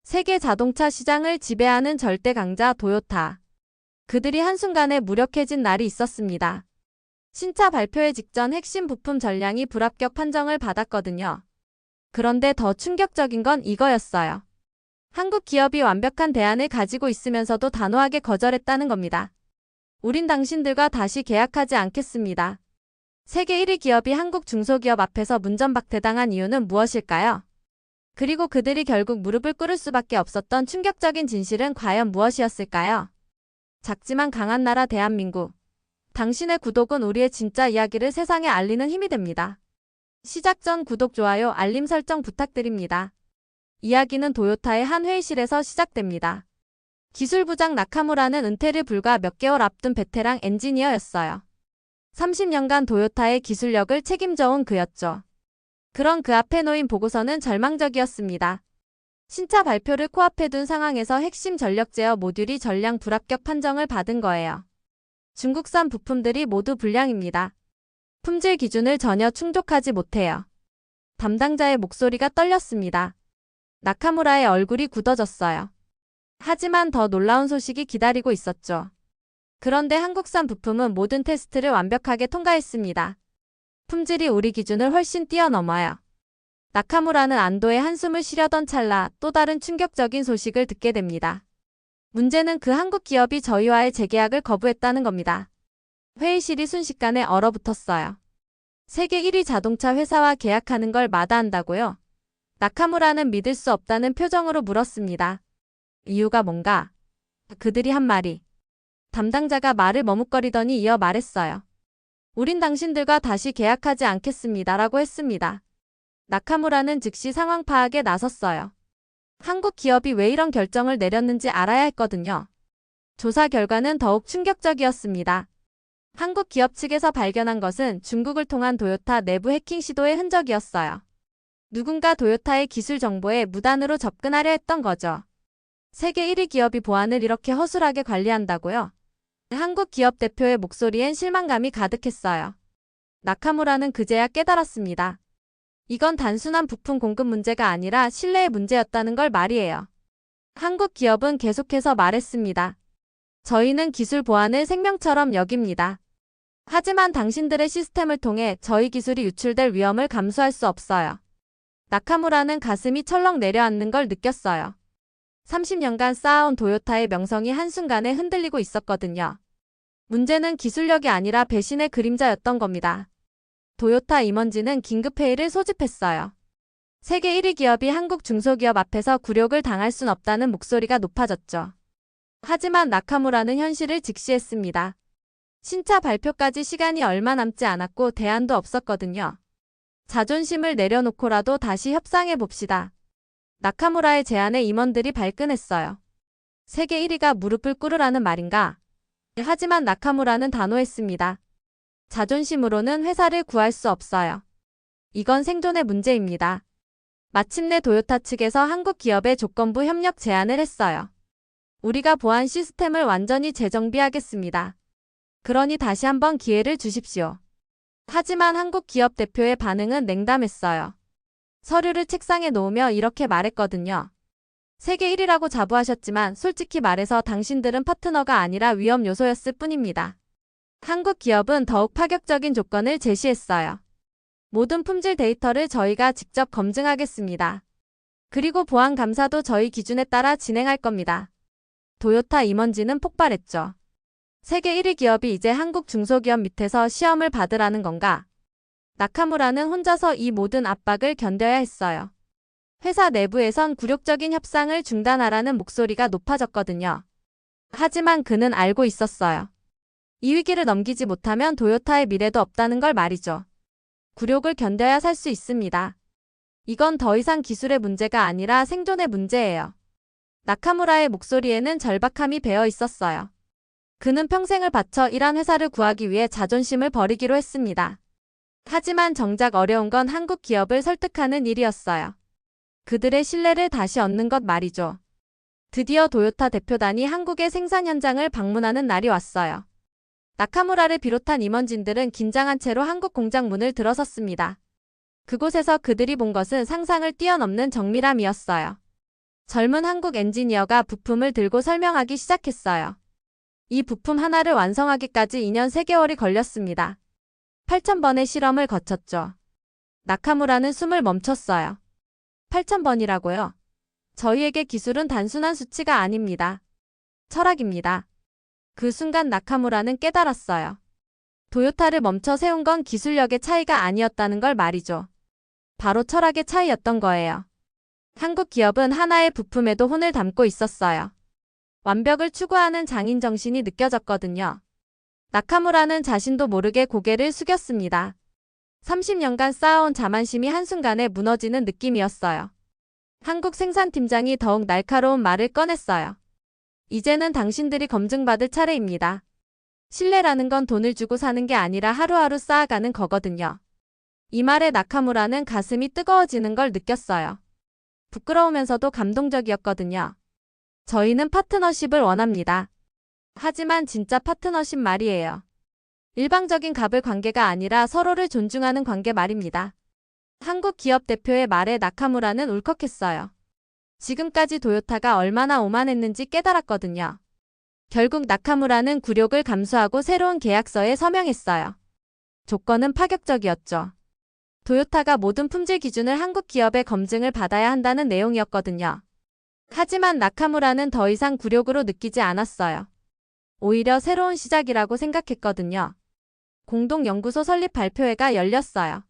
세계 자동차 시장을 지배하는 절대 강자 도요타. 그들이 한순간에 무력해진 날이 있었습니다. 신차 발표회 직전 핵심 부품 전량이 불합격 판정을 받았거든요. 그런데 더 충격적인 건 이거였어요. 한국 기업이 완벽한 대안을 가지고 있으면서도 단호하게 거절했다는 겁니다. 우린 당신들과 다시 계약하지 않겠습니다. 세계 1위 기업이 한국 중소기업 앞에서 문전박대당한 이유는 무엇일까요? 그리고 그들이 결국 무릎을 꿇을 수밖에 없었던 충격적인 진실은 과연 무엇이었을까요? 작지만 강한 나라 대한민국. 당신의 구독은 우리의 진짜 이야기를 세상에 알리는 힘이 됩니다. 시작 전 구독, 좋아요, 알림 설정 부탁드립니다. 이야기는 도요타의 한 회의실에서 시작됩니다. 기술부장 나카무라는 은퇴를 불과 몇 개월 앞둔 베테랑 엔지니어였어요. 30년간 도요타의 기술력을 책임져온 그였죠. 그런 그 앞에 놓인 보고서는 절망적이었습니다. 신차 발표를 코앞에 둔 상황에서 핵심 전력 제어 모듈이 전량 불합격 판정을 받은 거예요. 중국산 부품들이 모두 불량입니다. 품질 기준을 전혀 충족하지 못해요. 담당자의 목소리가 떨렸습니다. 나카무라의 얼굴이 굳어졌어요. 하지만 더 놀라운 소식이 기다리고 있었죠. 그런데 한국산 부품은 모든 테스트를 완벽하게 통과했습니다. 품질이 우리 기준을 훨씬 뛰어넘어요. 나카무라는 안도의 한숨을 쉬려던 찰나 또 다른 충격적인 소식을 듣게 됩니다. 문제는 그 한국 기업이 저희와의 재계약을 거부했다는 겁니다. 회의실이 순식간에 얼어붙었어요. 세계 1위 자동차 회사와 계약하는 걸 마다한다고요? 나카무라는 믿을 수 없다는 표정으로 물었습니다. 이유가 뭔가? 그들이 한 말이. 담당자가 말을 머뭇거리더니 이어 말했어요. 우린 당신들과 다시 계약하지 않겠습니다. 라고 했습니다. 나카무라는 즉시 상황 파악에 나섰어요. 한국 기업이 왜 이런 결정을 내렸는지 알아야 했거든요. 조사 결과는 더욱 충격적이었습니다. 한국 기업 측에서 발견한 것은 중국을 통한 도요타 내부 해킹 시도의 흔적이었어요. 누군가 도요타의 기술 정보에 무단으로 접근하려 했던 거죠. 세계 1위 기업이 보안을 이렇게 허술하게 관리한다고요? 한국 기업 대표의 목소리엔 실망감이 가득했어요. 나카무라는 그제야 깨달았습니다. 이건 단순한 부품 공급 문제가 아니라 신뢰의 문제였다는 걸 말이에요. 한국 기업은 계속해서 말했습니다. 저희는 기술 보안을 생명처럼 여깁니다. 하지만 당신들의 시스템을 통해 저희 기술이 유출될 위험을 감수할 수 없어요. 나카무라는 가슴이 철렁 내려앉는 걸 느꼈어요. 30년간 쌓아온 도요타의 명성이 한순간에 흔들리고 있었거든요. 문제는 기술력이 아니라 배신의 그림자였던 겁니다. 도요타 임원진은 긴급회의를 소집했어요. 세계 1위 기업이 한국 중소기업 앞에서 굴욕을 당할 순 없다는 목소리가 높아졌죠. 하지만 나카무라는 현실을 직시했습니다. 신차 발표까지 시간이 얼마 남지 않았고 대안도 없었거든요. 자존심을 내려놓고라도 다시 협상해 봅시다. 나카무라의 제안에 임원들이 발끈했어요. 세계 1위가 무릎을 꿇으라는 말인가? 하지만 나카무라는 단호했습니다. 자존심으로는 회사를 구할 수 없어요. 이건 생존의 문제입니다. 마침내 도요타 측에서 한국 기업의 조건부 협력 제안을 했어요. 우리가 보안 시스템을 완전히 재정비하겠습니다. 그러니 다시 한번 기회를 주십시오. 하지만 한국 기업 대표의 반응은 냉담했어요. 서류를 책상에 놓으며 이렇게 말했거든요. 세계 1위라고 자부하셨지만 솔직히 말해서 당신들은 파트너가 아니라 위험 요소였을 뿐입니다. 한국 기업은 더욱 파격적인 조건을 제시했어요. 모든 품질 데이터를 저희가 직접 검증하겠습니다. 그리고 보안 감사도 저희 기준에 따라 진행할 겁니다. 도요타 임원진은 폭발했죠. 세계 1위 기업이 이제 한국 중소기업 밑에서 시험을 받으라는 건가? 나카무라는 혼자서 이 모든 압박을 견뎌야 했어요. 회사 내부에선 굴욕적인 협상을 중단하라는 목소리가 높아졌거든요. 하지만 그는 알고 있었어요. 이 위기를 넘기지 못하면 도요타의 미래도 없다는 걸 말이죠. 굴욕을 견뎌야 살 수 있습니다. 이건 더 이상 기술의 문제가 아니라 생존의 문제예요. 나카무라의 목소리에는 절박함이 배어 있었어요. 그는 평생을 바쳐 일한 회사를 구하기 위해 자존심을 버리기로 했습니다. 하지만 정작 어려운 건 한국 기업을 설득하는 일이었어요. 그들의 신뢰를 다시 얻는 것 말이죠. 드디어 도요타 대표단이 한국의 생산 현장을 방문하는 날이 왔어요. 나카무라를 비롯한 임원진들은 긴장한 채로 한국 공장 문을 들어섰습니다. 그곳에서 그들이 본 것은 상상을 뛰어넘는 정밀함이었어요. 젊은 한국 엔지니어가 부품을 들고 설명하기 시작했어요. 이 부품 하나를 완성하기까지 2년 3개월이 걸렸습니다. 8,000번의 실험을 거쳤죠. 나카무라는 숨을 멈췄어요. 8,000번이라고요? 저희에게 기술은 단순한 수치가 아닙니다. 철학입니다. 그 순간 나카무라는 깨달았어요. 도요타를 멈춰 세운 건 기술력의 차이가 아니었다는 걸 말이죠. 바로 철학의 차이였던 거예요. 한국 기업은 하나의 부품에도 혼을 담고 있었어요. 완벽을 추구하는 장인 정신이 느껴졌거든요. 나카무라는 자신도 모르게 고개를 숙였습니다. 30년간 쌓아온 자만심이 한순간에 무너지는 느낌이었어요. 한국 생산팀장이 더욱 날카로운 말을 꺼냈어요. 이제는 당신들이 검증받을 차례입니다. 신뢰라는 건 돈을 주고 사는 게 아니라 하루하루 쌓아가는 거거든요. 이 말에 나카무라는 가슴이 뜨거워지는 걸 느꼈어요. 부끄러우면서도 감동적이었거든요. 저희는 파트너십을 원합니다. 하지만 진짜 파트너십 말이에요. 일방적인 갑을 관계가 아니라 서로를 존중하는 관계 말입니다. 한국 기업 대표의 말에 나카무라는 울컥했어요. 지금까지 도요타가 얼마나 오만했는지 깨달았거든요. 결국 나카무라는 굴욕을 감수하고 새로운 계약서에 서명했어요. 조건은 파격적이었죠. 도요타가 모든 품질 기준을 한국 기업의 검증을 받아야 한다는 내용이었거든요. 하지만 나카무라는 더 이상 굴욕으로 느끼지 않았어요. 오히려 새로운 시작이라고 생각했거든요. 공동연구소 설립 발표회가 열렸어요.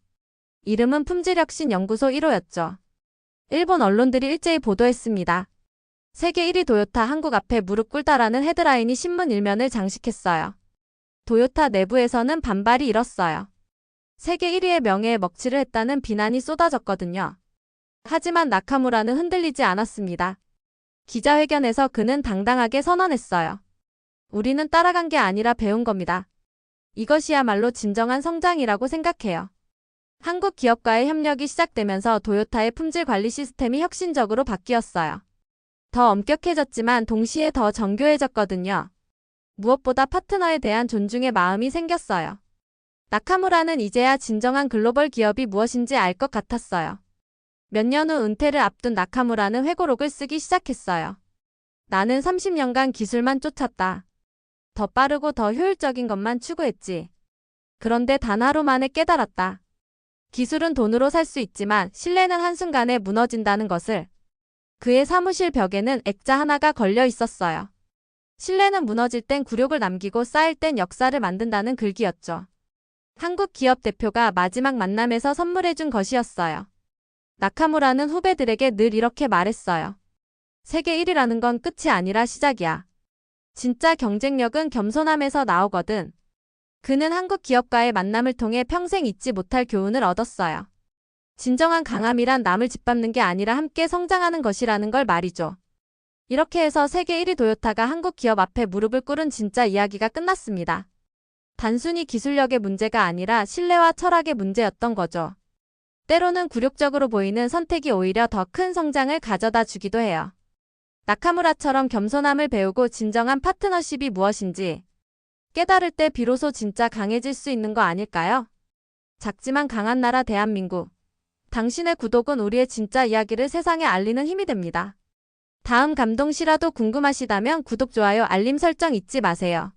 이름은 품질혁신연구소 1호였죠. 일본 언론들이 일제히 보도했습니다. 세계 1위 도요타 한국 앞에 무릎 꿇다라는 헤드라인이 신문 일면을 장식했어요. 도요타 내부에서는 반발이 일었어요. 세계 1위의 명예에 먹칠을 했다는 비난이 쏟아졌거든요. 하지만 나카무라는 흔들리지 않았습니다. 기자회견에서 그는 당당하게 선언했어요. 우리는 따라간 게 아니라 배운 겁니다. 이것이야말로 진정한 성장이라고 생각해요. 한국 기업과의 협력이 시작되면서 도요타의 품질 관리 시스템이 혁신적으로 바뀌었어요. 더 엄격해졌지만 동시에 더 정교해졌거든요. 무엇보다 파트너에 대한 존중의 마음이 생겼어요. 나카무라는 이제야 진정한 글로벌 기업이 무엇인지 알 것 같았어요. 몇 년 후 은퇴를 앞둔 나카무라는 회고록을 쓰기 시작했어요. 나는 30년간 기술만 쫓았다. 더 빠르고 더 효율적인 것만 추구했지. 그런데 단 하루 만에 깨달았다. 기술은 돈으로 살 수 있지만 신뢰는 한순간에 무너진다는 것을. 그의 사무실 벽에는 액자 하나가 걸려 있었어요. 신뢰는 무너질 땐 굴욕을 남기고 쌓일 땐 역사를 만든다는 글귀였죠. 한국 기업 대표가 마지막 만남에서 선물해준 것이었어요. 나카무라는 후배들에게 늘 이렇게 말했어요. 세계 1위라는 건 끝이 아니라 시작이야. 진짜 경쟁력은 겸손함에서 나오거든. 그는 한국 기업과의 만남을 통해 평생 잊지 못할 교훈을 얻었어요. 진정한 강함이란 남을 짓밟는 게 아니라 함께 성장하는 것이라는 걸 말이죠. 이렇게 해서 세계 1위 도요타가 한국 기업 앞에 무릎을 꿇은 진짜 이야기가 끝났습니다. 단순히 기술력의 문제가 아니라 신뢰와 철학의 문제였던 거죠. 때로는 굴욕적으로 보이는 선택이 오히려 더 큰 성장을 가져다 주기도 해요. 나카무라처럼 겸손함을 배우고 진정한 파트너십이 무엇인지 깨달을 때 비로소 진짜 강해질 수 있는 거 아닐까요? 작지만 강한 나라 대한민국. 당신의 구독은 우리의 진짜 이야기를 세상에 알리는 힘이 됩니다. 다음 감동시라도 궁금하시다면 구독, 좋아요, 알림 설정 잊지 마세요.